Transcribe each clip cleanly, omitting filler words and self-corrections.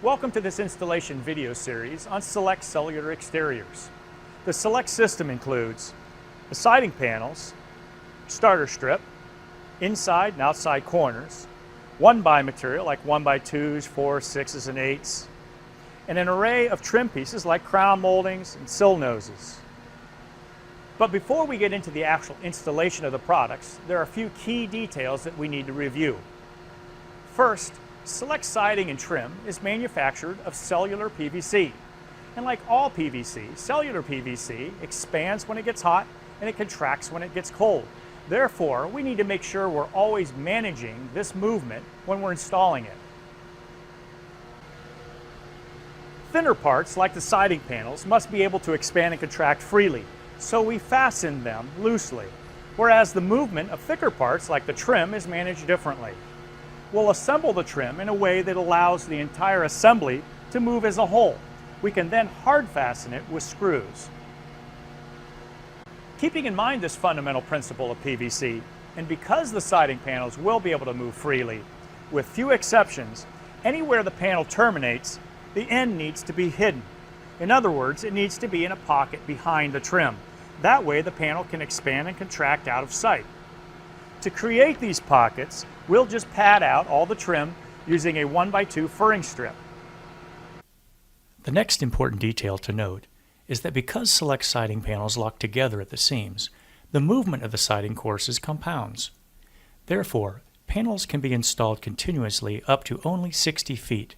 Welcome to this installation video series on Select cellular exteriors. The Select system includes the siding panels, starter strip, inside and outside corners, 1x material like 1x2s, 4s, 6s, and 8s, and an array of trim pieces like crown moldings and sill noses. But before we get into the actual installation of the products, there are a few key details that we need to review. First, Select siding and trim is manufactured of cellular PVC. And like all PVC, cellular PVC expands when it gets hot and it contracts when it gets cold. Therefore, we need to make sure we're always managing this movement when we're installing it. Thinner parts, like the siding panels, must be able to expand and contract freely, so we fasten them loosely, whereas the movement of thicker parts, like the trim, is managed differently. We'll assemble the trim in a way that allows the entire assembly to move as a whole. We can then hard fasten it with screws. Keeping in mind this fundamental principle of PVC, and because the siding panels will be able to move freely, with few exceptions, anywhere the panel terminates, the end needs to be hidden. In other words, it needs to be in a pocket behind the trim. That way the panel can expand and contract out of sight. To create these pockets, we'll just pad out all the trim using a 1x2 furring strip. The next important detail to note is that because Select siding panels lock together at the seams, the movement of the siding courses compounds. Therefore, panels can be installed continuously up to only 60 feet.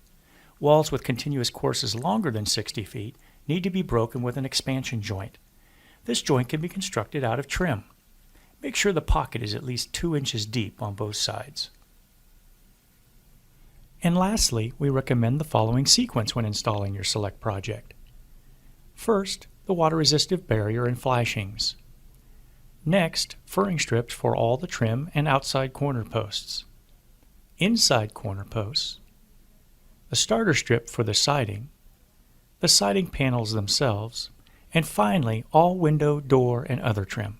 Walls with continuous courses longer than 60 feet need to be broken with an expansion joint. This joint can be constructed out of trim. Make sure the pocket is at least 2 inches deep on both sides. And lastly, we recommend the following sequence when installing your Select project. First, the water-resistive barrier and flashings. Next, furring strips for all the trim and outside corner posts. Inside corner posts. The starter strip for the siding. The siding panels themselves. And finally, all window, door, and other trim.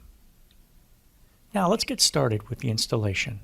Now let's get started with the installation.